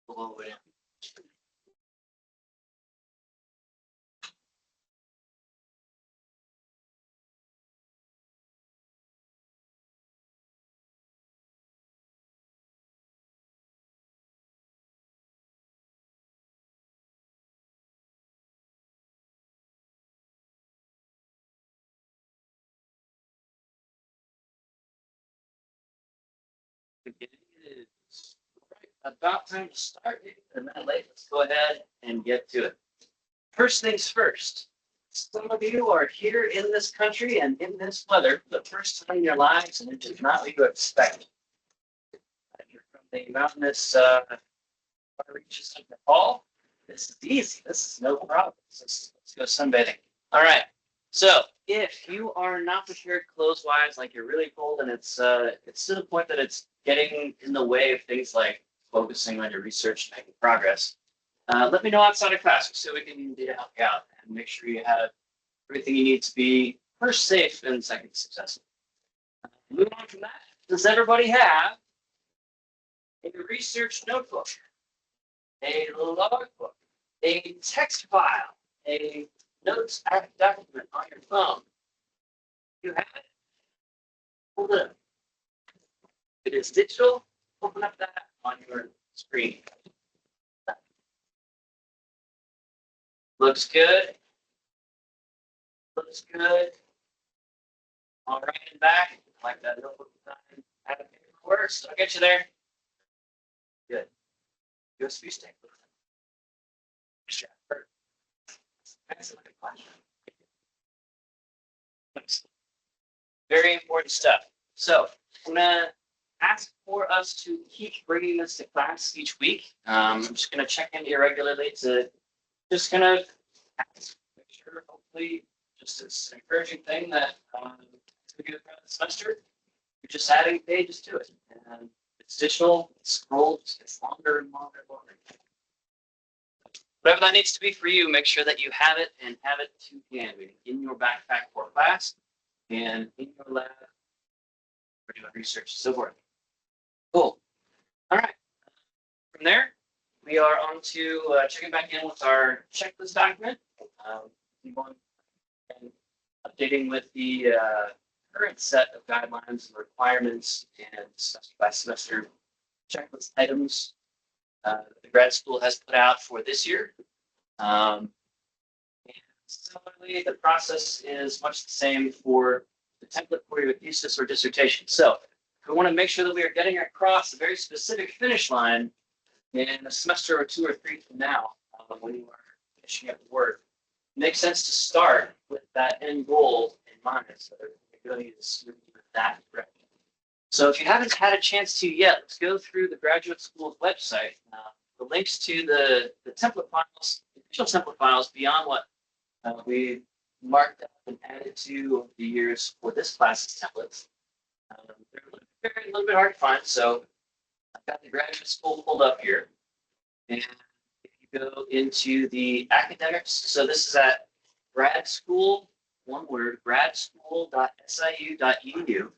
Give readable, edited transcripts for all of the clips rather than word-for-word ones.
blow it in. It is about time to start. A minute late. Let's go ahead and get to it. First things first. Some of you are here in this country and in this weather for the first time in your lives, and it is not what you expect. You're from the mountainous far reaches of Nepal. This is easy. This is no problem. Let's go sunbathing. All right. So if you are not prepared clothes-wise, like you're really cold, and it's to the point that it's getting in the way of things like focusing on your research and making progress, let me know outside of class so we can help you out and make sure you have everything you need to be first safe and second successful. Moving on from that, does everybody have a research notebook, a logbook, a text file, a notes document on your phone? You have it? Hold it up. It is digital. Open up that on your screen. Looks good. Looks good. All right, and back. I like that notebook design. Have it works. I'll get you there. Good. USB stick. Excellent. Very important stuff. So I'm gonna ask for us to keep bringing this to class each week. I'm just gonna check in here regularly to just kind of ask, make sure, hopefully, just as an encouraging thing that we get throughout the semester, you're just adding pages to it. And it's digital, it's scrolled, it's longer and longer and longer. Whatever that needs to be for you, make sure that you have it and have it to hand in your backpack for class and in your lab for doing research and so forth. Cool. All right. From there, we are on to checking back in with our checklist document. And updating with the current set of guidelines and requirements and semester by semester checklist items the grad school has put out for this year. And similarly, the process is much the same for the template for your thesis or dissertation. So we want to make sure that we are getting across a very specific finish line in a semester or 2 or 3 from now, when you are finishing up the work. It makes sense to start with that end goal in mind, so it really is that direction. So if you haven't had a chance to yet, let's go through the graduate school's website. The links to the template files, the official template files beyond what we marked up and added to over the years for this class's templates. They're a little bit hard to find, so I've got the graduate school pulled up here. And if you go into the academics, so this is at grad school, one word, gradschool.siu.edu.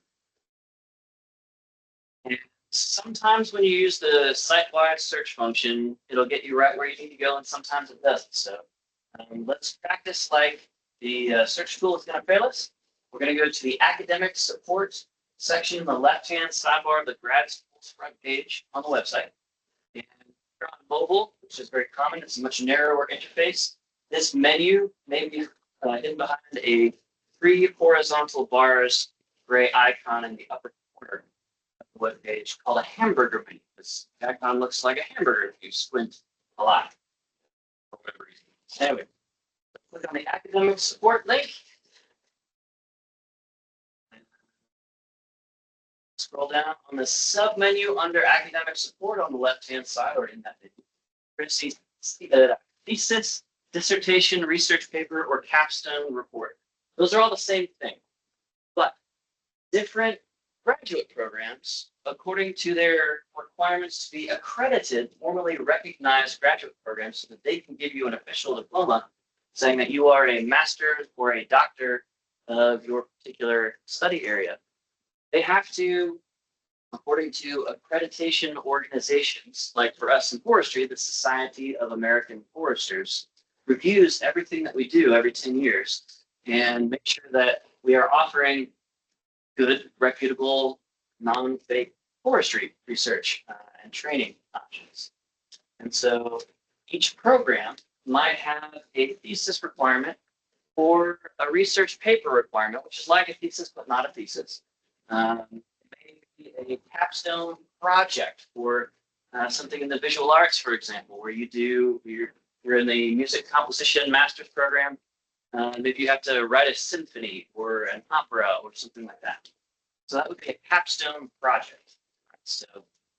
And sometimes when you use the site-wide search function, it'll get you right where you need to go, and sometimes it doesn't. So let's practice like the search tool is going to fail us. We're going to go to the academic support section on the left-hand sidebar of the grad school's front page on the website. And if you're on mobile, which is very common, it's a much narrower interface. This menu may be hidden behind a 3 horizontal bars gray icon in the upper corner of the web page called a hamburger menu. This icon looks like a hamburger if you squint a lot for whatever reason. Anyway, click on the academic support link. Scroll down on the sub-menu under academic support on the left-hand side, or in that menu. You're going to see thesis, dissertation, research paper, or capstone report. Those are all the same thing, but different graduate programs, according to their requirements to be accredited, formally recognized graduate programs, so that they can give you an official diploma saying that you are a master's or a doctor of your particular study area. They have to according to accreditation organizations, like for us in forestry, the Society of American Foresters reviews everything that we do every 10 years and make sure that we are offering good, reputable, non-fake forestry research and training options. And so each program might have a thesis requirement or a research paper requirement, which is like a thesis, but not a thesis. Maybe a capstone project for something in the visual arts, for example, where you're in the music composition master's program. Maybe you have to write a symphony or an opera or something like that. So that would be a capstone project. So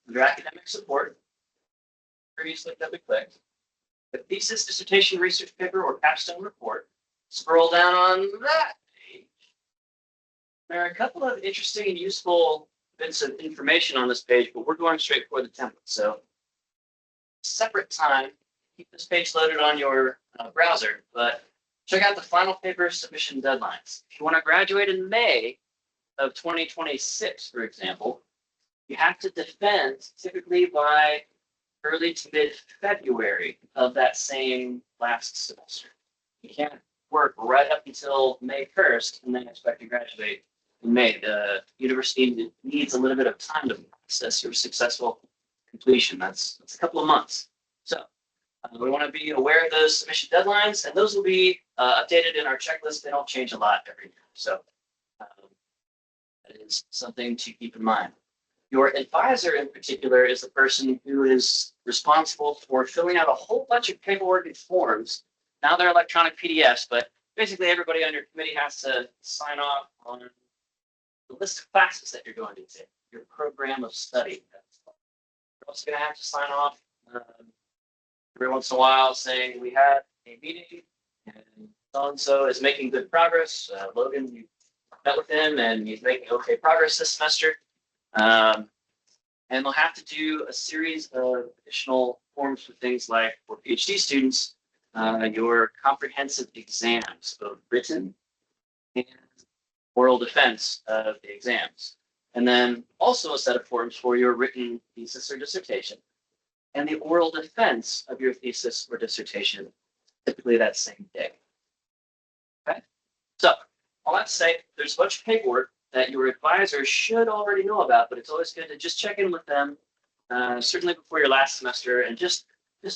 under academic support, previously that we clicked, the thesis, dissertation, research paper, or capstone report. Scroll down on that page. There are a couple of interesting and useful bits of information on this page, but we're going straight for the template. So separate time, keep this page loaded on your browser, but check out the final paper submission deadlines. If you want to graduate in May of 2026, for example, you have to defend typically by early to mid-February of that same last semester. You can't work right up until May 1st and then expect to graduate in May. The university needs a little bit of time to process your successful completion. That's a couple of months. So we want to be aware of those submission deadlines, and those will be updated in our checklist. They don't change a lot every year. So that is something to keep in mind. Your advisor in particular is the person who is responsible for filling out a whole bunch of paperwork and forms. Now they're electronic PDFs, but basically everybody on your committee has to sign off on the list of classes that you're going to take, your program of study. You're also going to have to sign off every once in a while saying we had a meeting and so-and-so is making good progress. Logan, you met with him and he's making okay progress this semester. And they'll have to do a series of additional forms for things like for PhD students, your comprehensive exams, both written and oral defense of the exams. And then also a set of forms for your written thesis or dissertation and the oral defense of your thesis or dissertation, typically that same day. Okay, so all that to say, there's a bunch of paperwork that your advisor should already know about, but it's always good to just check in with them, certainly before your last semester, and just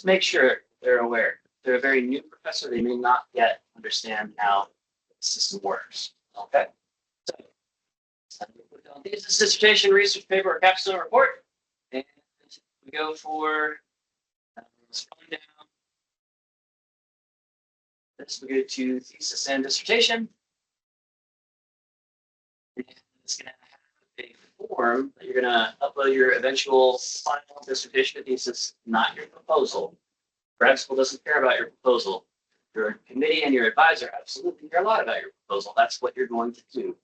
make sure they're aware. If they're a very new professor, they may not yet understand how the system works. Okay, so we click on thesis, dissertation, research paper, or capstone report, and we go for scrolling down. This we go to thesis and dissertation. It's going to have a form that you're going to upload your eventual final dissertation or thesis, not your proposal. Grad school doesn't care about your proposal. Your committee and your advisor absolutely care a lot about your proposal. That's what you're going to do.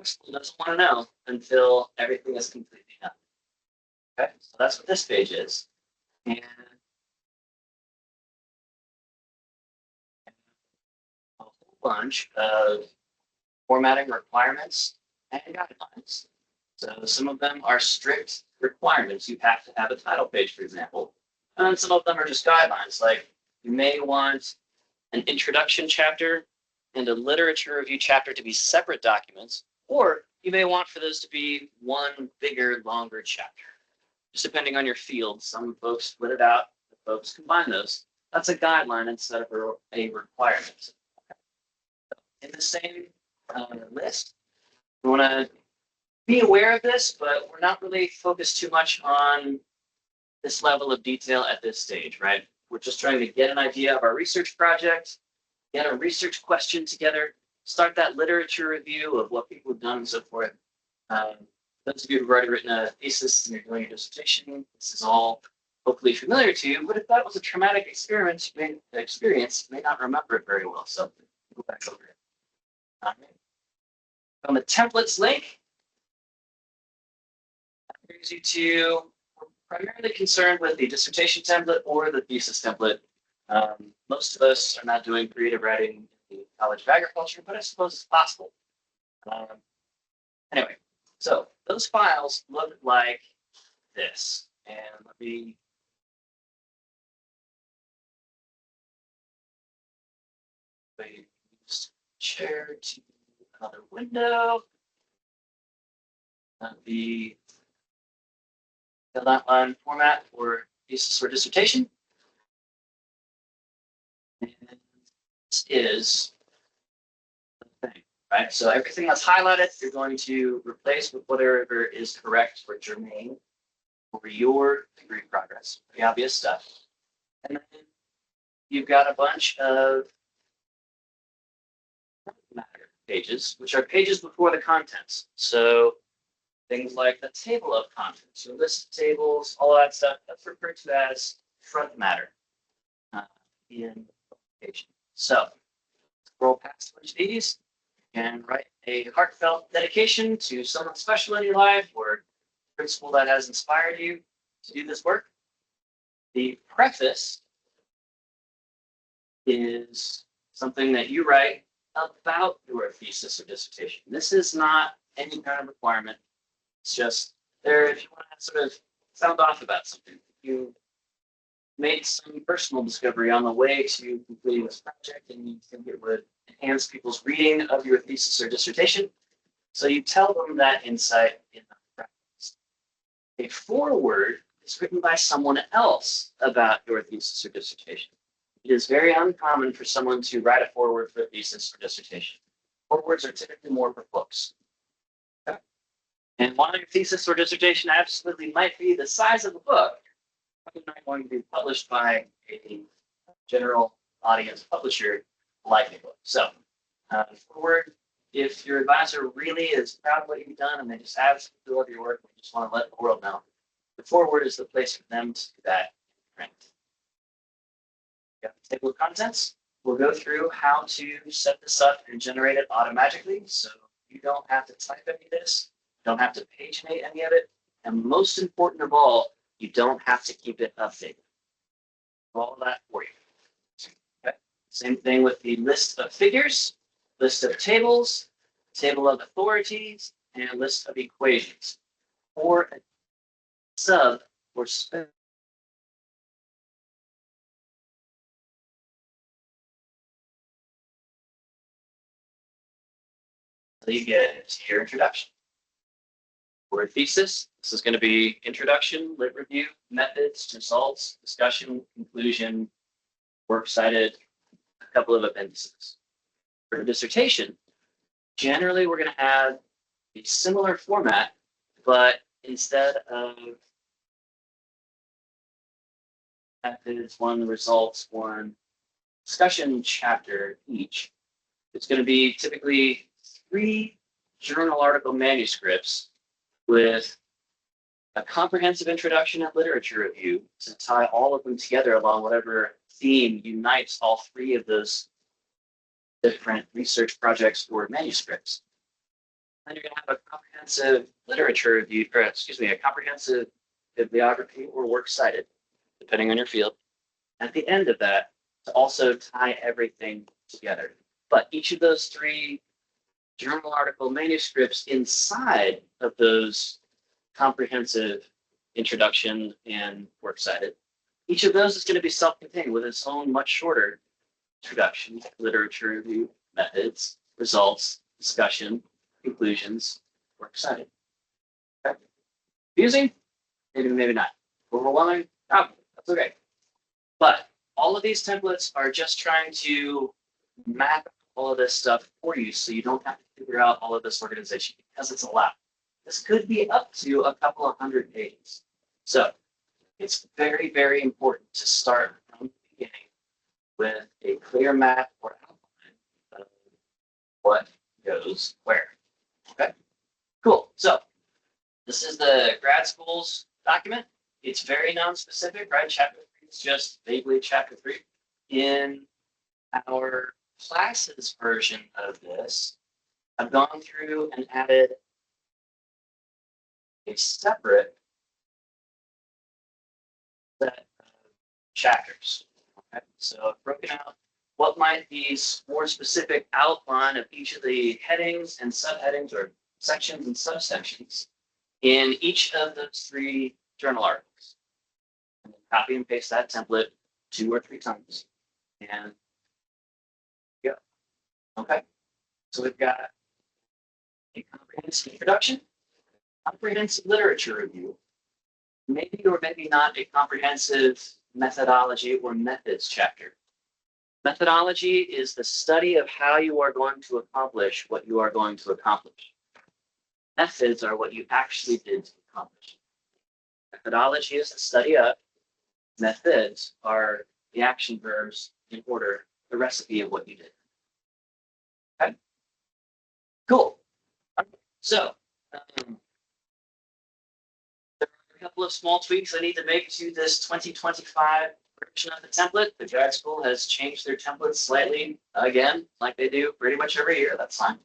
School doesn't want to know until everything is completely done. Okay, so that's what this page is. And a whole bunch of formatting requirements and guidelines. So some of them are strict requirements. You have to have a title page, for example. And some of them are just guidelines, like you may want an introduction chapter and a literature review chapter to be separate documents, or you may want for those to be one bigger, longer chapter. Just depending on your field, some folks split it out, folks combine those. That's a guideline instead of a requirement. In the same list, we want to be aware of this, but we're not really focused too much on this level of detail at this stage, right? We're just trying to get an idea of our research project, get a research question together, start that literature review of what people have done and so forth. Those of you who've already written a thesis and you're doing your dissertation, this is all hopefully familiar to you, but if that was a traumatic experience, you may not remember it very well, so go back over it. On the templates link, that brings you to, we're primarily concerned with the dissertation template or the thesis template. Most of us are not doing creative writing in the College of Agriculture, but I suppose it's possible. Anyway, So those files look like this. And let me use share to another window. The outline format for thesis or dissertation. And this is the thing, right? So everything that's highlighted, you're going to replace with whatever is correct or germane for your degree progress, the obvious stuff. And then you've got a bunch of matter pages, which are pages before the contents. So things like the table of contents, your list of tables, all that stuff, that's referred to as front matter in the publication. So scroll past each of these and write a heartfelt dedication to someone special in your life or principal that has inspired you to do this work. The preface is something that you write about your thesis or dissertation. This is not any kind of requirement. It's just there if you want to sort of sound off about something. You made some personal discovery on the way to completing this project, and you think it would enhance people's reading of your thesis or dissertation. So you tell them that insight in the preface. A foreword is written by someone else about your thesis or dissertation. It is very uncommon for someone to write a foreword for a thesis or dissertation. Forewords are typically more for books. Okay? And while your thesis or dissertation absolutely might be the size of the book, it's not going to be published by a general audience publisher like a book. So, forward, if your advisor really is proud of what you've done and they just absolutely love your work and just want to let the world know, the forward is the place for them to do that in print. You got the table of contents. We'll go through how to set this up and generate it automatically. So you don't have to type any of this, you don't have to paginate any of it, and most important of all, you don't have to keep it updated. All of that for you. Okay. Same thing with the list of figures, list of tables, table of authorities, and list of equations. Or a sub or so you get to your introduction. For a thesis, this is going to be introduction, lit review, methods, results, discussion, conclusion, works cited, a couple of appendices. For a dissertation, generally we're going to have a similar format, but instead of methods, one results, one discussion chapter each, it's going to be typically 3 journal article manuscripts with a comprehensive introduction and literature review to tie all of them together along whatever theme unites all 3 of those different research projects or manuscripts. Then you're going to have a comprehensive literature review, or excuse me, a comprehensive bibliography or works cited, depending on your field. At the end of that, to also tie everything together. But each of those 3 journal article manuscripts inside of those comprehensive introduction and works cited, each of those is going to be self-contained with its own much shorter introduction, literature review, methods, results, discussion, conclusions, works cited. Okay. Confusing? Maybe, maybe not. Overwhelming? Probably. That's okay. But all of these templates are just trying to map all of this stuff for you so you don't have to figure out all of this organization because it's a lot. This could be up to a couple of 100 pages. So it's very, very important to start from the beginning with a clear map or outline of what goes where. Okay, cool. So this is the grad school's document. It's very non-specific, right? Chapter 3 is just vaguely chapter 3. In our classes version of this, I've gone through and added a separate set of chapters. Okay? So I've broken out what might be more specific outline of each of the headings and subheadings or sections and subsections in each of those 3 journal articles. And then copy and paste that template 2 or 3 times. And yeah, okay. So we've got a comprehensive introduction, comprehensive literature review, maybe or maybe not a comprehensive methodology or methods chapter. Methodology is the study of how you are going to accomplish what you are going to accomplish. Methods are what you actually did to accomplish. Methodology is the study of. Methods are the action verbs in order, the recipe of what you did. Okay, cool. So, there are a couple of small tweaks I need to make to this 2025 version of the template. The grad school has changed their templates slightly again, like they do pretty much every year. That's fine.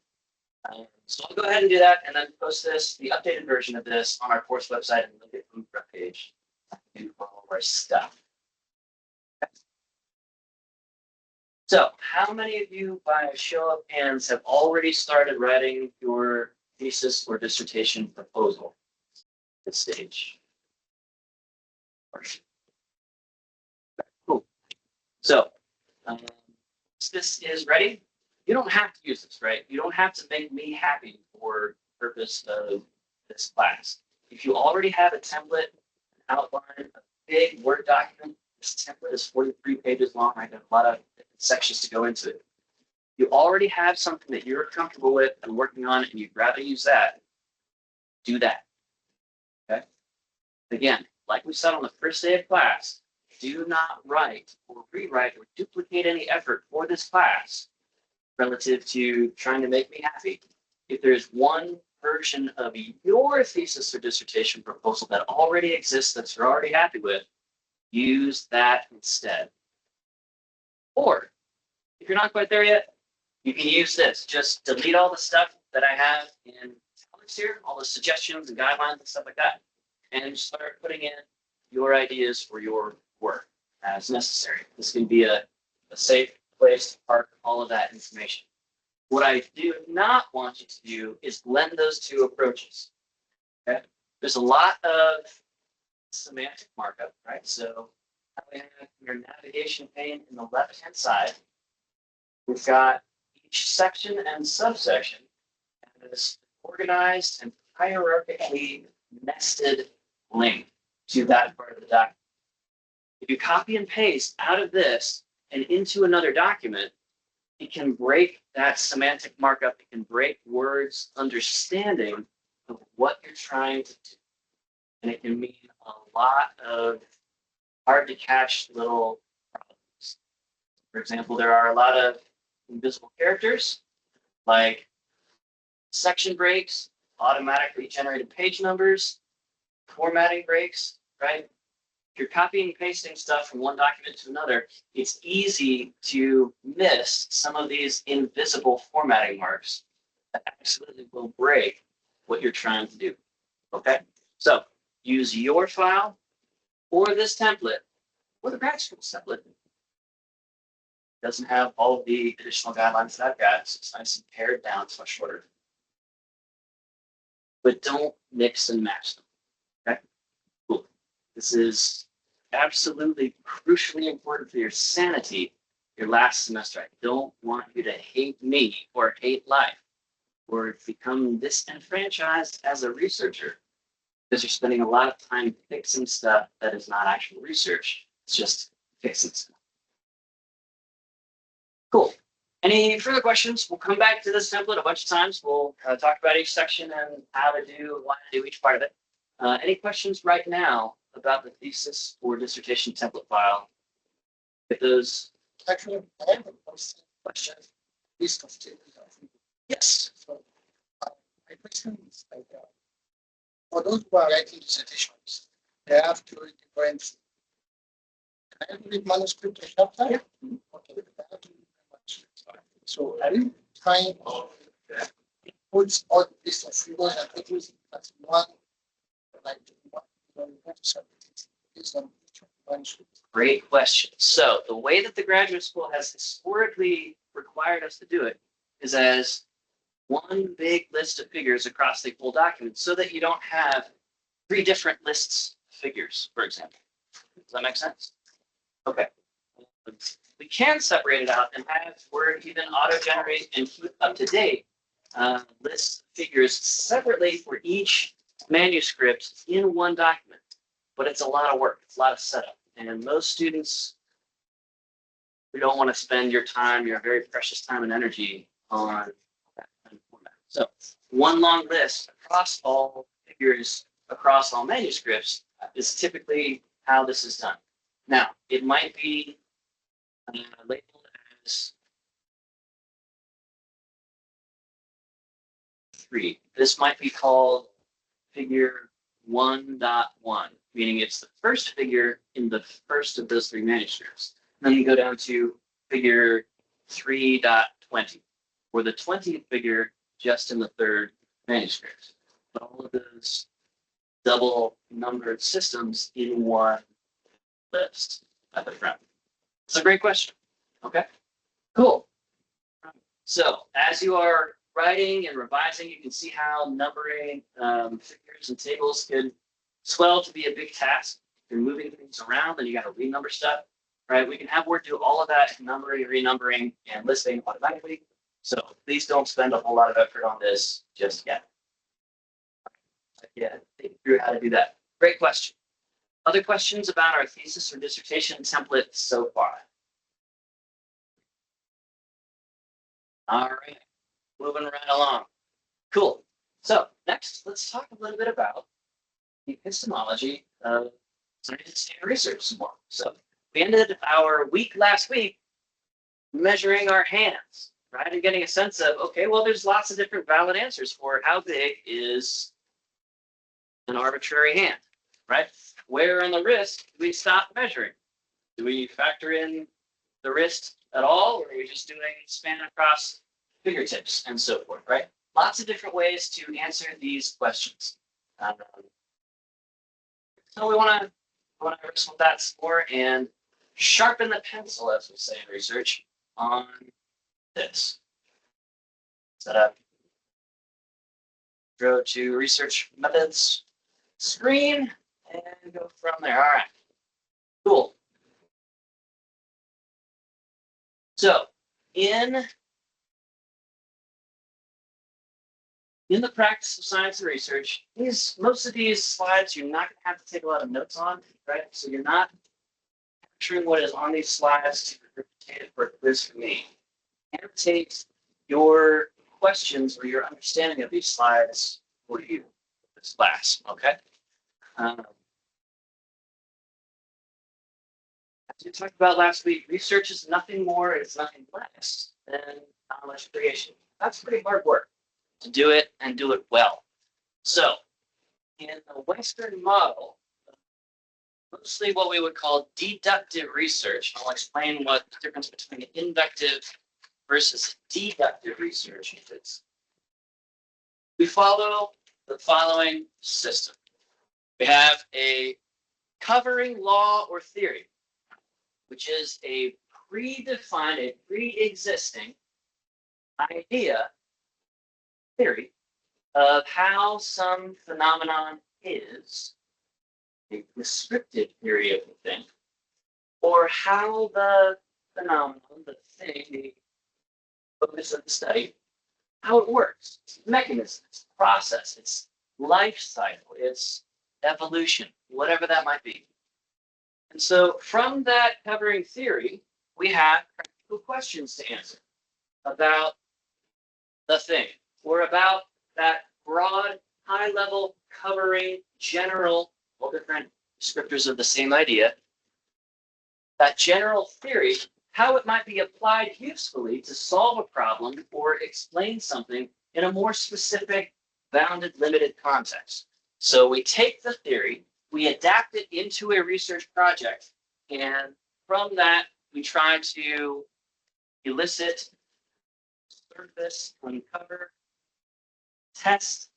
So I'll go ahead and do that and then post this, the updated version of this, on our course website and link it from the front page and all of our stuff. Okay. So how many of you, by a show of hands, have already started writing your thesis or dissertation proposal at this stage? Cool. So this is ready. You don't have to use this, right? You don't have to make me happy for the purpose of this class. If you already have a template, an outline, a big Word document, this template is 43 pages long. I have a lot of sections to go into it. You already have something that you're comfortable with and working on, and you'd rather use that, do that. Okay? Again, like we said on the first day of class, do not write or rewrite or duplicate any effort for this class relative to trying to make me happy. If there's one version of your thesis or dissertation proposal that already exists that you're already happy with, use that instead. Or if you're not quite there yet, you can use this. Just delete all the stuff that I have in italics here, all the suggestions and guidelines and stuff like that, and start putting in your ideas for your work as necessary. This can be a safe place to park all of that information. What I do not want you to do is blend those 2 approaches. Okay? There's a lot of semantic markup, right? So we have your navigation pane in the left-hand side. We've got each section and subsection as organized and hierarchically nested link to that part of the document. If you copy and paste out of this and into another document, it can break that semantic markup. It can break words' understanding of what you're trying to do. And it can mean a lot of hard to catch little problems. For example, there are a lot of invisible characters like section breaks, automatically generated page numbers, formatting breaks, right? If you're copying and pasting stuff from one document to another, it's easy to miss some of these invisible formatting marks that absolutely will break what you're trying to do. Okay? So use your file or this template or the grad school template. It doesn't have all of the additional guidelines that I've got, so it's nice and pared down, it's much shorter. But don't mix and match them. Okay? Cool. This is absolutely crucially important for your sanity your last semester. I don't want you to hate me or hate life or become disenfranchised as a researcher because you're spending a lot of time fixing stuff that is not actual research. It's just fixing stuff. Cool. Any further questions? We'll come back to this template a bunch of times. We'll talk about each section and how to do, why to do each part of it. Any questions right now about the thesis or dissertation template file? Get those. Actually, I have a question. List of tables. Yes. So, my question is like, for those who are writing dissertations, they have two different. Can I read manuscript or chapter? Yeah. Okay. I have to read manuscript. So, are you trying to put all the list of figures and tables as one, like one, you have to submit it based on each manuscript? Great question. So the way that the graduate school has historically required us to do it is as one big list of figures across the whole document so that you don't have 3 different lists of figures, for example. Does that make sense? Okay. We can separate it out and have Word even auto-generate and keep up to date lists of figures separately for each manuscript in one document. But it's a lot of work. It's a lot of setup. And most students, we don't want to spend your time, your very precious time and energy on that kind of format. So one long list across all figures, across all manuscripts is typically how this is done. Now, it might be labeled as 3. This might be called figure 1.1, meaning it's the first figure in the first of those 3 manuscripts. Then you go down to figure 3.20, or the 20th figure just in the 3rd manuscript. But all of those double numbered systems in one list at the front. It's a great question. Okay, cool. So as you are writing and revising, you can see how numbering figures and tables can swell to be a big task. You're moving things around and you got to renumber stuff, right? We can have Word do all of that numbering, renumbering, and listing automatically. So please don't spend a whole lot of effort on this just yet. Yeah, think through how to do that. Great question. Other questions about our thesis or dissertation template so far? All right, moving right along. Cool. So next, let's talk a little bit about the epistemology of science and research some more. So we ended our week last week measuring our hands, right? And getting a sense of, okay, well, there's lots of different valid answers for how big is an arbitrary hand, right? Where in the wrist do we stop measuring? Do we factor in the wrist at all, or are we just doing span across fingertips and so forth, right? Lots of different ways to answer these questions. So we want to wrestle with that some more and sharpen the pencil, as we say in research, on this. Set up. Go to research methods screen and go from there. All right. Cool. So in the practice of science and research, most of these slides you're not going to have to take a lot of notes on, right? So you're not capturing what is on these slides to retain it for a quiz for me. Annotate your questions or your understanding of these slides for you, this class, okay? As we talked about last week, research is nothing more, it's nothing less than knowledge creation. That's pretty hard work to do it and do it well. So in the Western model, mostly what we would call deductive research, I'll explain what the difference between inductive versus deductive research is. We follow the following system. We have a covering law or theory, which is a predefined, a pre-existing idea, theory of how some phenomenon is, a descriptive theory of the thing, or how the phenomenon, the thing, the focus of the study, how it works, its mechanism, its process, its life cycle, its evolution, whatever that might be. And so from that covering theory, we have practical questions to answer about the thing, or about that broad, high-level covering general, all different descriptors of the same idea, that general theory, how it might be applied usefully to solve a problem or explain something in a more specific, bounded, limited context. So we take the theory, we adapt it into a research project, and from that, we try to elicit, surface, uncover, test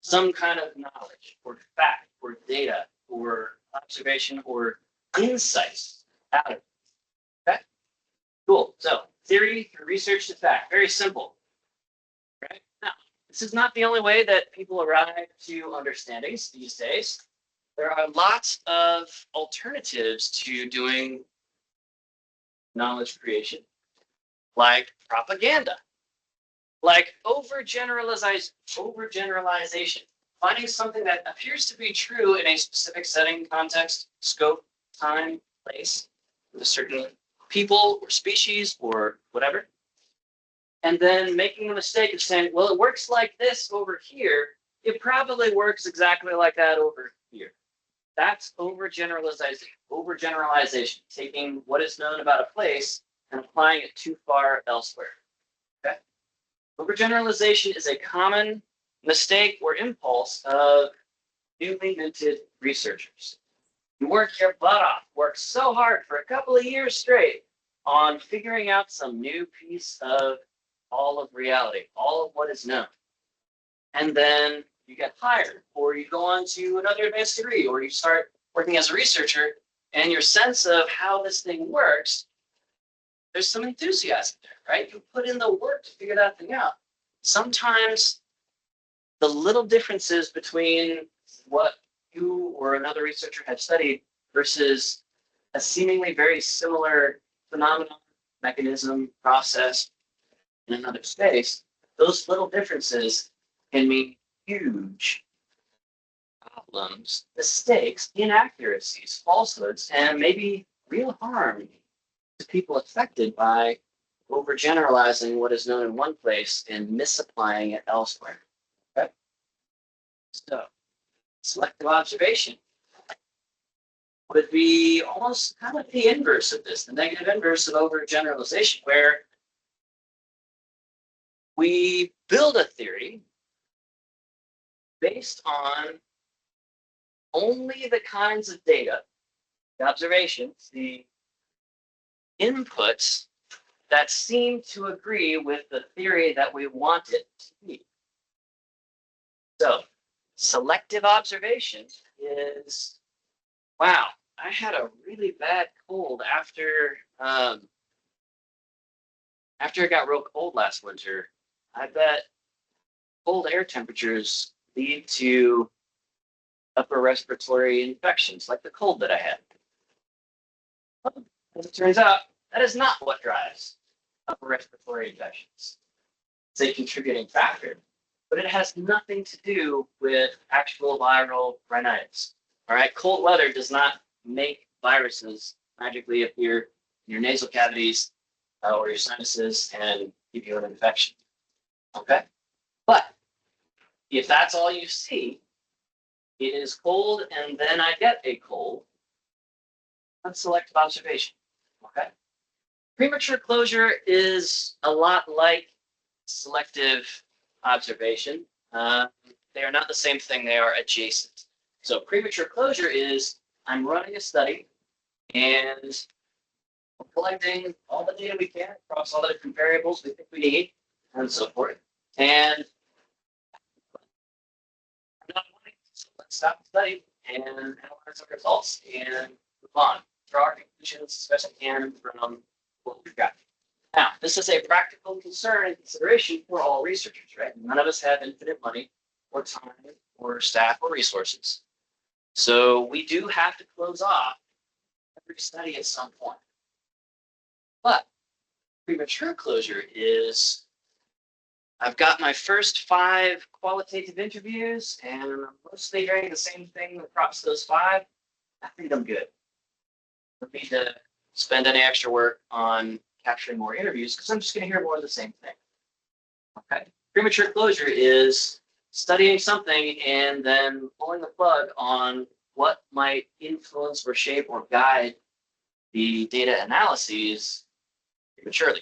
some kind of knowledge or fact or data or observation or insights out of it. Okay, cool. So theory through research to fact, very simple. Right? Now, this is not the only way that people arrive to understandings these days. There are lots of alternatives to doing knowledge creation, like propaganda, like overgeneralization, finding something that appears to be true in a specific setting, context, scope, time, place, with a certain people or species or whatever, and then making the mistake of saying, well, it works like this over here. It probably works exactly like that over here. That's overgeneralization, taking what is known about a place and applying it too far elsewhere. Okay? Overgeneralization is a common mistake or impulse of newly minted researchers. You work your butt off, work so hard for a couple of years straight on figuring out some new piece of all of reality, all of what is known. And then you get hired, or you go on to another advanced degree, or you start working as a researcher, and your sense of how this thing works, there's some enthusiasm there, right? You put in the work to figure that thing out. Sometimes the little differences between what you or another researcher have studied versus a seemingly very similar phenomenon, mechanism, process in another space, those little differences can mean huge problems, mistakes, inaccuracies, falsehoods, and maybe real harm to people affected by overgeneralizing what is known in one place and misapplying it elsewhere. Okay? So, selective observation would be almost kind of the inverse of this, the negative inverse of overgeneralization, where we build a theory based on only the kinds of data, the observations, the inputs that seem to agree with the theory that we want it to be. So, selective observation is, wow, I had a really bad cold after it got real cold last winter. I bet cold air temperatures lead to upper respiratory infections, like the cold that I had. Well, as it turns out, that is not what drives upper respiratory infections. It's a contributing factor, but it has nothing to do with actual viral rhinitis. All right, cold weather does not make viruses magically appear in your nasal cavities or your sinuses and give you an infection. Okay, but if that's all you see, it is cold and then I get a cold, that's selective observation. Okay, premature closure is a lot like selective observation. They are not the same thing, they are adjacent. So premature closure is I'm running a study and we're collecting all the data we can across all the different variables we think we need and so forth. And I'm not wanting, so let's stop the study and analyze our results and move on. Draw our conclusions as best we can from what we've got. Now, this is a practical concern and consideration for all researchers, right? None of us have infinite money or time or staff or resources. So we do have to close off every study at some point. But premature closure is, I've got my first 5 qualitative interviews and I'm mostly hearing the same thing across those 5. I think I'm good. I don't need to spend any extra work on capturing more interviews because I'm just going to hear more of the same thing. Okay. Premature closure is studying something and then pulling the plug on what might influence or shape or guide the data analyses prematurely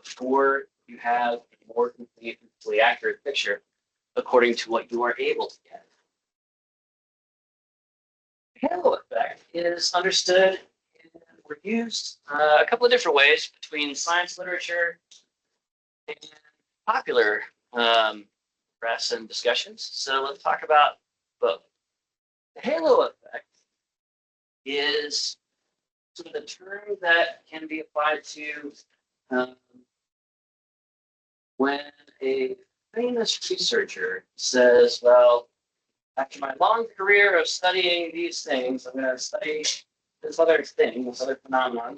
before you have a more completely accurate picture according to what you are able to get. The halo effect is understood were used a couple of different ways between science literature and popular press and discussions. So let's talk about both. The halo effect is sort of the term that can be applied to when a famous researcher says, well, after my long career of studying these things, I'm going to study this other thing, this other phenomenon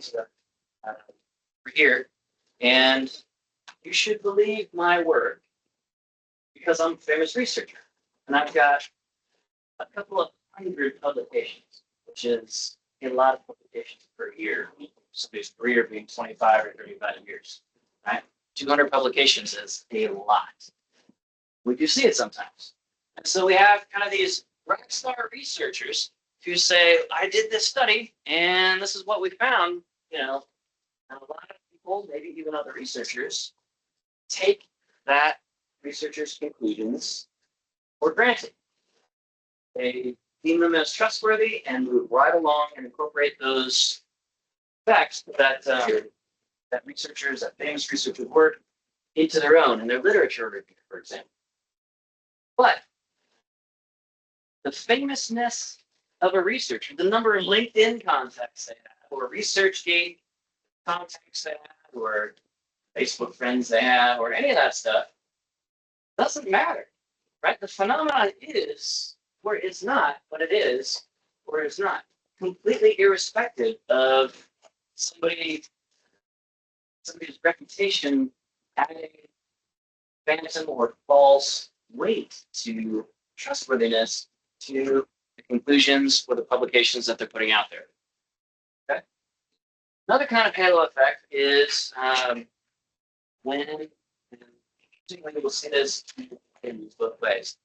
over here, and you should believe my work because I'm a famous researcher. And I've got a couple of hundred publications, which is a lot of publications per year. Somebody's career being 25 or 35 years, right? 200 publications is a lot. We do see it sometimes. And so we have kind of these rock star researchers who say, I did this study and this is what we found, you know, and a lot of people, maybe even other researchers, take that researcher's conclusions for granted. They deem them as trustworthy and move right along and incorporate those facts that famous researchers work into their own and their literature review, for example. But the famousness of a researcher, the number of LinkedIn contacts they have, or ResearchGate contacts they have, or Facebook friends they have, or any of that stuff, doesn't matter, right? The phenomenon is, or it's not, but it is, or it's not, completely irrespective of somebody's reputation adding phantom or false weight to trustworthiness to the conclusions or the publications that they're putting out there. Okay. Another kind of halo effect is when you will see this in both ways.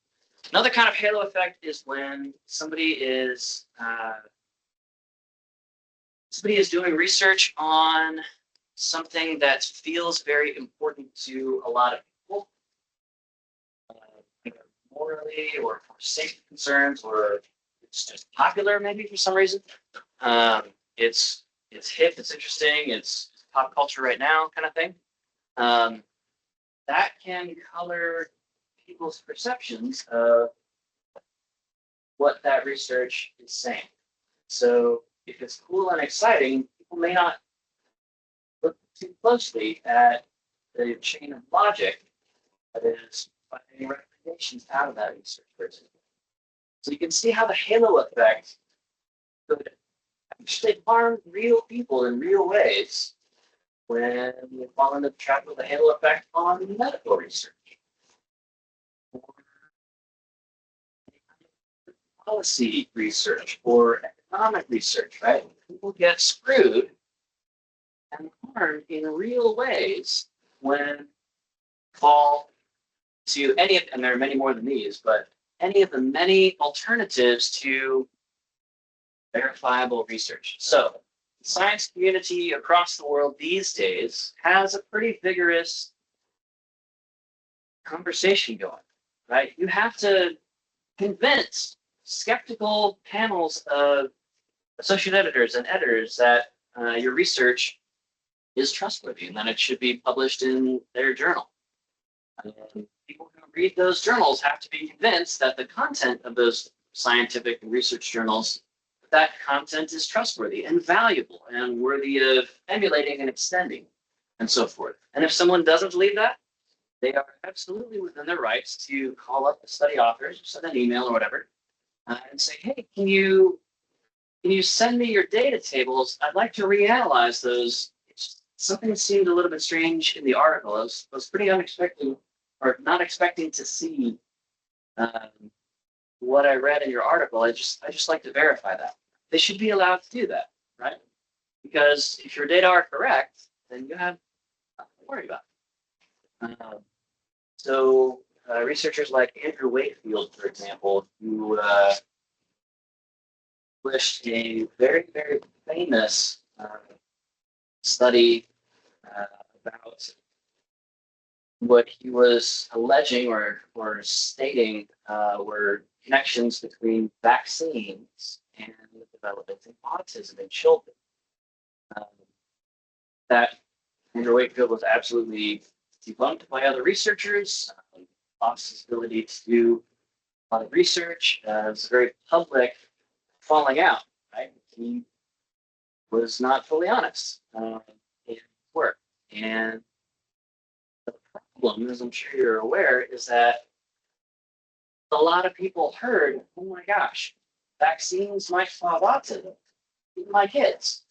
Another kind of halo effect is when somebody is doing research on something that feels very important to a lot of people, morally or for safety concerns, or it's just popular maybe for some reason. It's hip, it's interesting, it's pop culture right now kind of thing. That can color people's perceptions of what that research is saying. So if it's cool and exciting, people may not look too closely at the chain of logic that is finding recommendations out of that research, for example. So you can see how the halo effect could actually harm real people in real ways when you fall into the trap of the halo effect on medical research. Policy research or economic research, right? People get screwed and harmed in real ways when fall to any of, and there are many more than these, but any of the many alternatives to verifiable research. So the science community across the world these days has a pretty vigorous conversation going, right? You have to convince skeptical panels of associate editors and editors that your research is trustworthy and that it should be published in their journal. People who read those journals have to be convinced that the content of those scientific and research journals, that content is trustworthy and valuable and worthy of emulating and extending and so forth. And if someone doesn't believe that, they are absolutely within their rights to call up the study authors, send an email or whatever, and say, hey, can you send me your data tables? I'd like to reanalyze those. Something seemed a little bit strange in the article. I was pretty unexpected, or not expecting to see what I read in your article. I just like to verify that. They should be allowed to do that, right? Because if your data are correct, then you have nothing to worry about. So researchers like Andrew Wakefield, for example, who published a very, very famous study about what he was alleging or stating were connections between vaccines and the development of autism in children. That Andrew Wakefield was absolutely debunked by other researchers, lost his ability to do a lot of research. It was a very public falling out, right? He was not fully honest in his work. And the problem, as I'm sure you're aware, is that a lot of people heard, oh my gosh, vaccines might cause autism in my kids.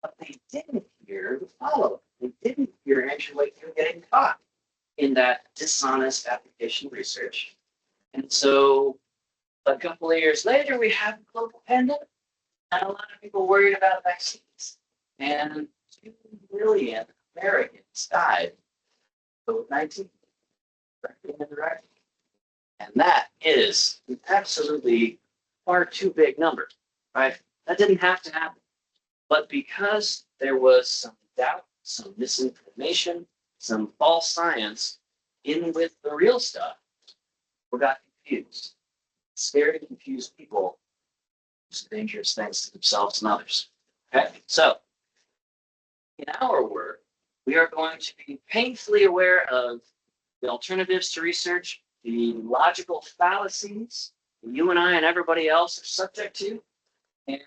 But they didn't hear the follow-up. They didn't hear Andrew Wakefield getting caught in that dishonest application research. And so a couple of years later, we have a global pandemic, and a lot of people worried about vaccines. And 2 million Americans died of COVID-19. And that is an absolutely far too big number, right? That didn't have to happen. But because there was some doubt, some misinformation, some false science in with the real stuff, we got confused. Scared and confused people do dangerous things to themselves and others. Okay, so in our work, we are going to be painfully aware of the alternatives to research, the logical fallacies that you and I and everybody else are subject to, and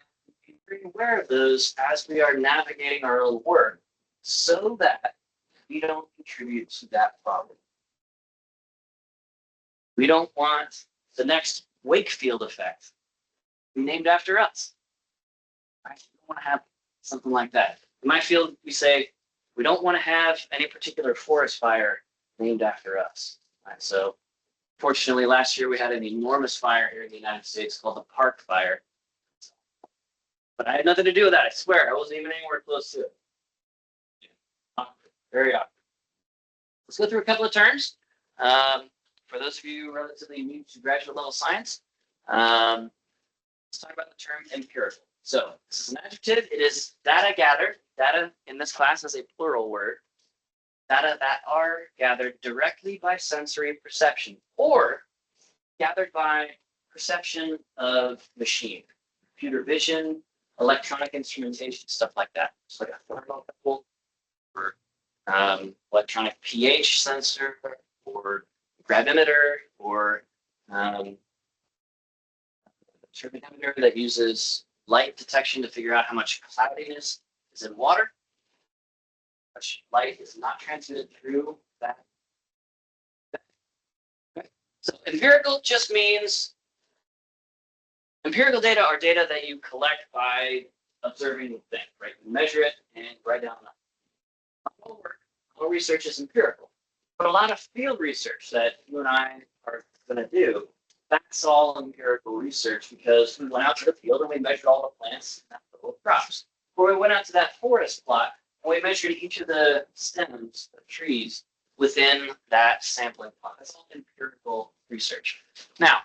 be very aware of those as we are navigating our own work so that we don't contribute to that problem. We don't want the next Wakefield effect to be named after us. I don't want to have something like that. In my field, we say we don't want to have any particular forest fire named after us. Right? So fortunately, last year we had an enormous fire here in the United States called the Park Fire. But I had nothing to do with that. I swear, I wasn't even anywhere close to it. Awkward, very awkward. Let's go through a couple of terms. For those of you relatively new to graduate level science, let's talk about the term empirical. So this is an adjective. It is data gathered. Data in this class is a plural word. Data that are gathered directly by sensory perception or gathered by perception of machine, computer vision, electronic instrumentation, stuff like that. It's like a thermocouple or electronic pH sensor or gravimeter or turbidimeter that uses light detection to figure out how much cloudiness is in water. Much light is not transmitted through that. Okay. So empirical just means empirical data are data that you collect by observing the thing, right? You measure it and write down all work. All research is empirical. But a lot of field research that you and I are going to do, that's all empirical research because we went out to the field and we measured all the plants and the little crops. Or we went out to that forest plot and we measured each of the stems of trees within that sampling plot. That's all empirical research. Now,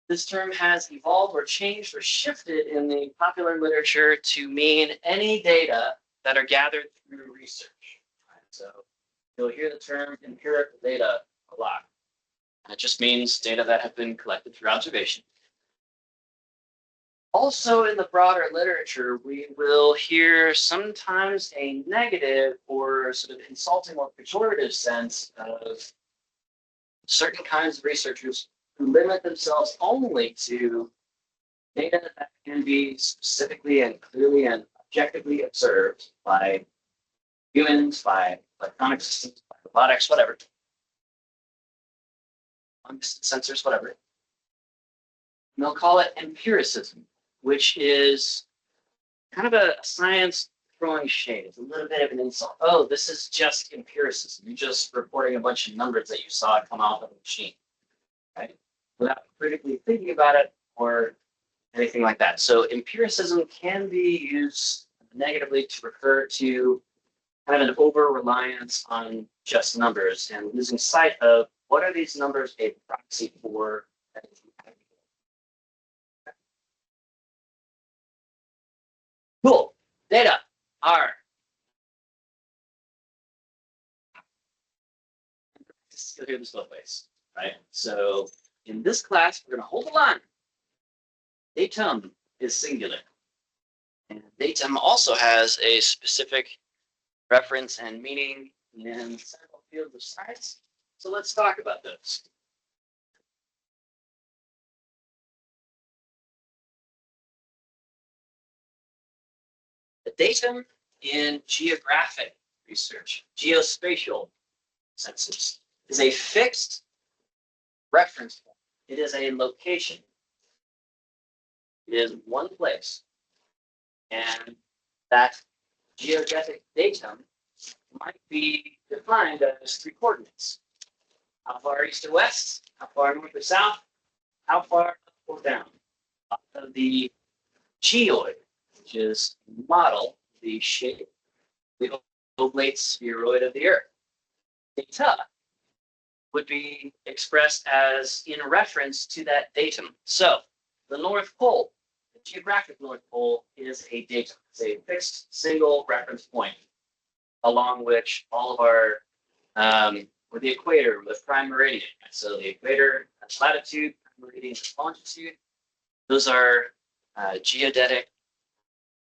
this term has evolved or changed or shifted in the popular literature to mean any data that are gathered through research. Right? So you'll hear the term empirical data a lot. And it just means data that have been collected through observation. Also in the broader literature, we will hear sometimes a negative or sort of insulting or pejorative sense of certain kinds of researchers who limit themselves only to data that can be specifically and clearly and objectively observed by humans, by electronic systems, by robotics, whatever, long-distance sensors, whatever. And they'll call it empiricism, which is kind of a science throwing shade. It's a little bit of an insult. Oh, this is just empiricism. You're just reporting a bunch of numbers that you saw come out of the machine, right? Without critically thinking about it or anything like that. So empiricism can be used negatively to refer to kind of an over-reliance on just numbers and losing sight of what are these numbers a proxy for. Cool. Data are. You'll hear this both ways, right? So in this class, we're going to hold the line. Datum is singular. And datum also has a specific reference and meaning in several fields of science. So let's talk about those. The datum in geographic research. Geospatial census is a fixed reference point. It is a location. It is one place. And that geodetic datum might be defined as 3 coordinates. How far east or west? How far north or south? How far up or down? Of the geoid, which is model the shape, the oblate spheroid of the Earth. Data would be expressed as in reference to that datum. So the North Pole, the geographic North Pole, is a datum. It's a fixed single reference point along which all of our, or the equator with prime meridian. So the equator, that's latitude, prime meridian is longitude. Those are geodetic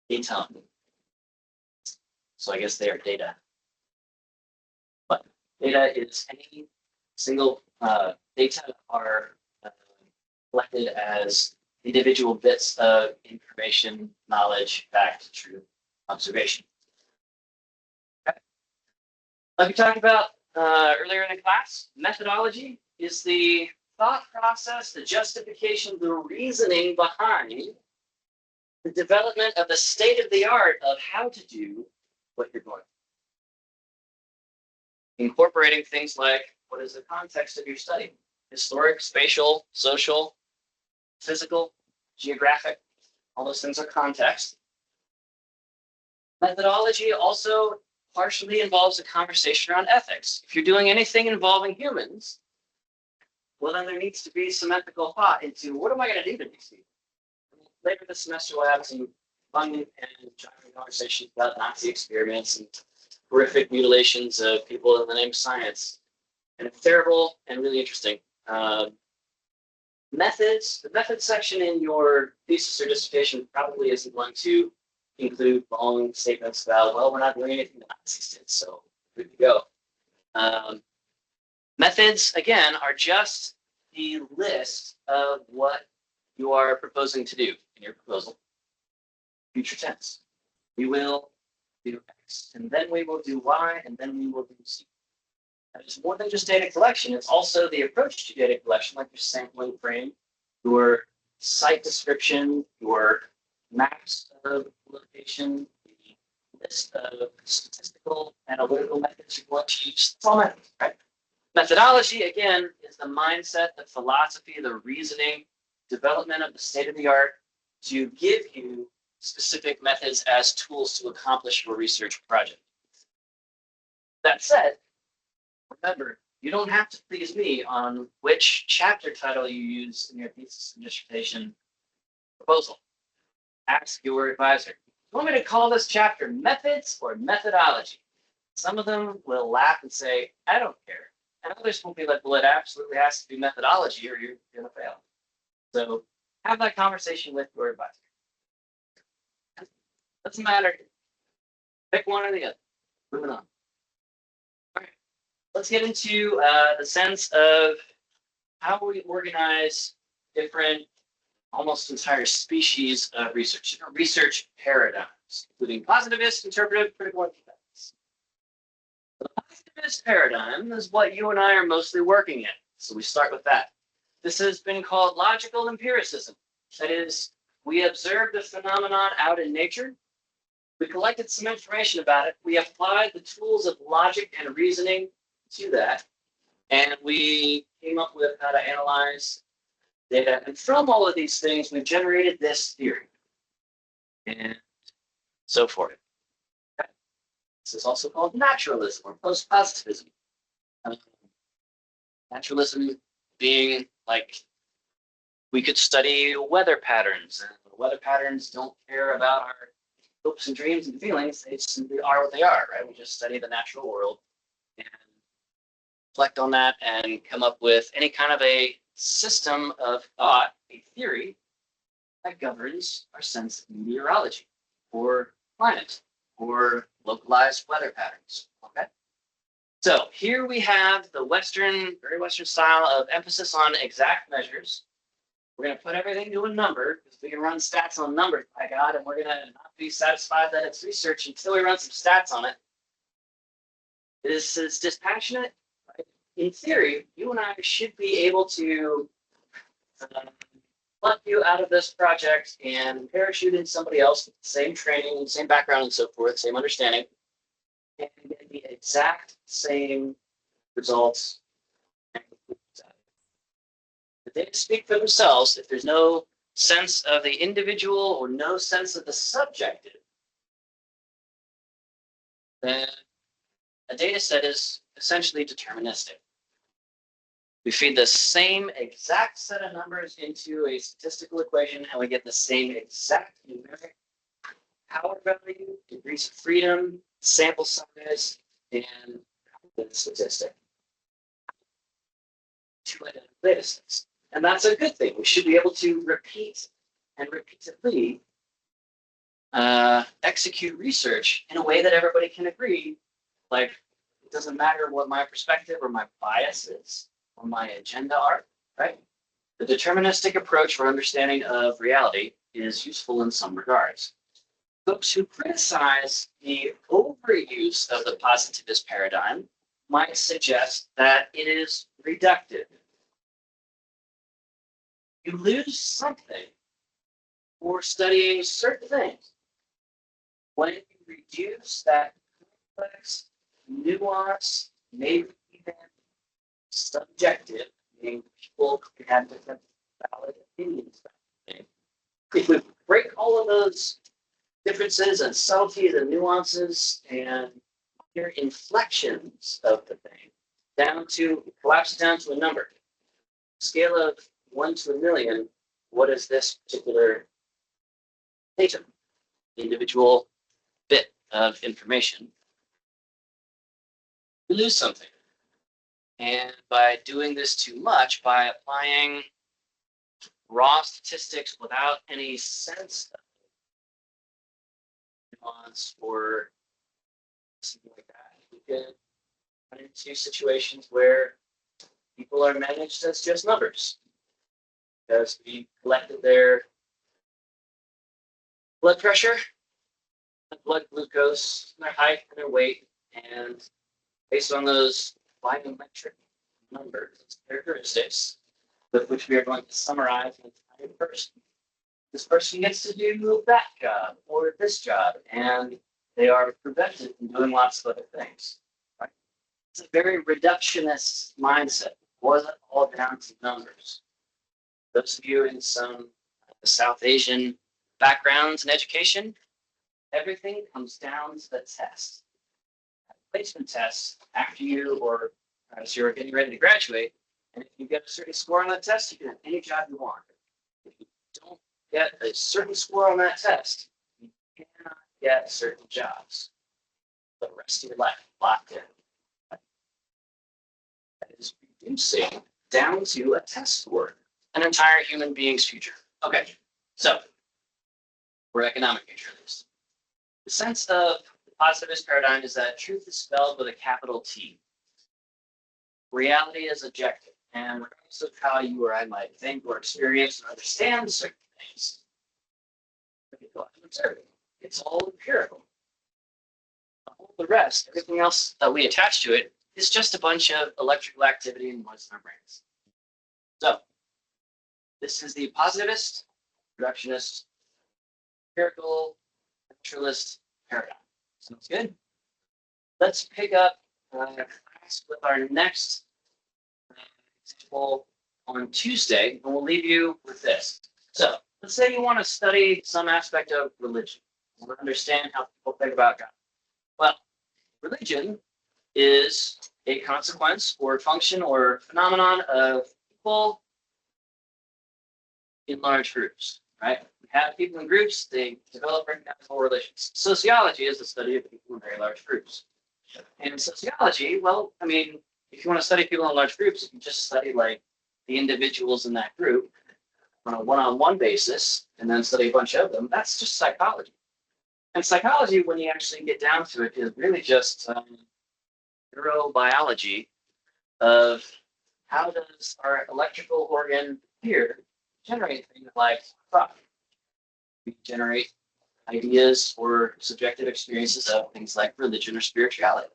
datum. So I guess they are data. But data is any single data are collected as individual bits of information, knowledge, fact, truth, observation. Okay. Like we talked about earlier in the class, methodology is the thought process, the justification, the reasoning behind the development of the state of the art of how to do what you're going to do. Incorporating things like, what is the context of your study? Historic, spatial, social, physical, geographic, all those things are context. Methodology also partially involves a conversation around ethics. If you're doing anything involving humans, well, then there needs to be some ethical thought into what am I going to do to these people? Later this semester, we'll have some fun and jarring conversations about Nazi experiments and horrific mutilations of people in the name of science. And it's terrible and really interesting. Methods, the methods section in your thesis or dissertation probably isn't going to include long statements about, well, we're not doing anything the Nazis did, so good to go. Methods, again, are just the list of what you are proposing to do in your proposal. Future tense. We will do X, and then we will do Y, and then we will do Z. That is more than just data collection. It's also the approach to data collection, like your sampling frame, your site description, your maps of location, the list of statistical, analytical methods you're going to use. It's all methods, right? Methodology, again, is the mindset, the philosophy, the reasoning, development of the state of the art to give you specific methods as tools to accomplish your research project. That said, remember, you don't have to please me on which chapter title you use in your thesis and dissertation proposal. Ask your advisor. You want me to call this chapter methods or methodology? Some of them will laugh and say, I don't care. And others will be like, well, it absolutely has to be methodology or you're going to fail. So have that conversation with your advisor. Doesn't matter. Pick one or the other. Moving on. All right. Let's get into the sense of how we organize different, almost entire species of research, different research paradigms, including positivist, interpretive, critical, and competitive. The positivist paradigm is what you and I are mostly working in. So we start with that. This has been called logical empiricism. That is, we observed a phenomenon out in nature. We collected some information about it. We applied the tools of logic and reasoning to that. And we came up with how to analyze data. And from all of these things, we've generated this theory. And so forth. Okay. This is also called naturalism or post-positivism. Naturalism being like, we could study weather patterns, and weather patterns don't care about our hopes and dreams and feelings. They simply are what they are, right? We just study the natural world and reflect on that and come up with any kind of a system of thought, a theory that governs our sense of meteorology or climate or localized weather patterns. Okay. So here we have the Western, very Western style of emphasis on exact measures. We're going to put everything to a number because we can run stats on numbers, by God, and we're going to not be satisfied that it's research until we run some stats on it. This is dispassionate. Right? In theory, you and I should be able to pluck you out of this project and parachute in somebody else with the same training, same background, and so forth, same understanding, and get the exact same results. The data speak for themselves. If there's no sense of the individual or no sense of the subjective, then a data set is essentially deterministic. We feed the same exact set of numbers into a statistical equation and we get the same exact numeric power value, degrees of freedom, sample size, and the statistic. Two identical data sets. And that's a good thing. We should be able to repeat and repeatedly execute research in a way that everybody can agree. Like, it doesn't matter what my perspective or my bias is or my agenda are, right? The deterministic approach for understanding of reality is useful in some regards. Folks who criticize the overuse of the positivist paradigm might suggest that it is reductive. You lose something for studying certain things when you reduce that complex, nuance, maybe even subjective, meaning people can have different valid opinions about things. If we break all of those differences and subtleties and nuances and your inflections of the thing down to collapse down to a number, scale of 1 to 1,000,000, what is this particular atom, individual bit of information? We lose something. And by doing this too much, by applying raw statistics without any sense of nuance or something like that, we could run into situations where people are managed as just numbers. Because we collected their blood pressure, blood glucose, their height, and their weight, and based on those biometric numbers, characteristics, with which we are going to summarize an entire person. This person gets to do that job or this job, and they are prevented from doing lots of other things. Right? It's a very reductionist mindset. It wasn't all down to numbers. Those of you in some South Asian backgrounds and education, everything comes down to the test. Placement tests after you or as you're getting ready to graduate, and if you get a certain score on that test, you can have any job you want. If you don't get a certain score on that test, you cannot get certain jobs for the rest of your life locked in. That is reducing down to a test score an entire human being's future. Okay, so we're economic majors. The sense of the positivist paradigm is that truth is spelled with a capital T. Reality is objective, and regardless of how you or I might think or experience or understand certain things, it's all empirical. All the rest, everything else that we attach to it, is just a bunch of electrical activity and noise in our brains. So, this is the positivist, reductionist, empirical, naturalist paradigm. Sounds good? Let's pick up class with our next example on Tuesday, and we'll leave you with this. So, let's say you want to study some aspect of religion. You want to understand how people think about God. Well, religion is a consequence or function or phenomenon of people in large groups, right? We have people in groups, they develop recognizable relations. Sociology is the study of people in very large groups. And sociology, well, I mean, if you want to study people in large groups, you can just study like the individuals in that group on a one-on-one basis and then study a bunch of them. That's just psychology. And psychology, when you actually get down to it, is really just neurobiology of how does our electrical organ here generate things like thought. We generate ideas or subjective experiences of things like religion or spirituality.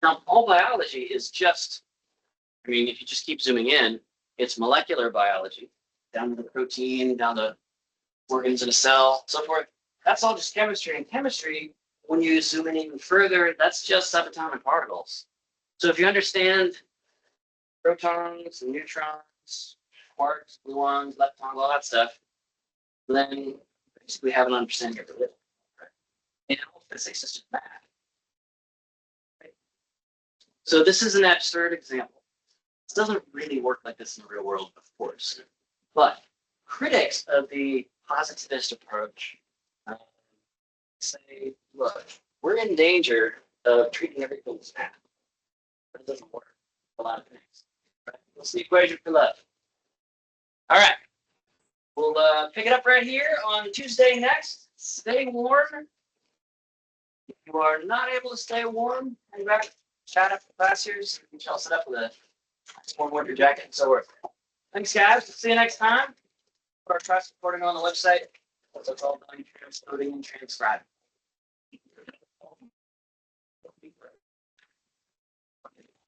Now, all biology is just, I mean, if you just keep zooming in, it's molecular biology, down to the protein, down to organs in a cell, so forth. That's all just chemistry. And chemistry, when you zoom in even further, that's just subatomic particles. So if you understand protons and neutrons, quarks, gluons, leptons, all that stuff, then basically have an understanding of it. And all physics is just math. Right? So this is an absurd example. This doesn't really work like this in the real world, of course. But critics of the positivist approach say, look, we're in danger of treating everything as math. But it doesn't work. A lot of things. Right? What's the equation for love? All right. We'll pick it up right here on Tuesday next. Stay warm. If you are not able to stay warm, hang back, chat after class here. So you can tell us it up with a warm winter jacket and so forth. Thanks, guys. See you next time. For our class recording on the website. That's all done, transcoding and transcribing.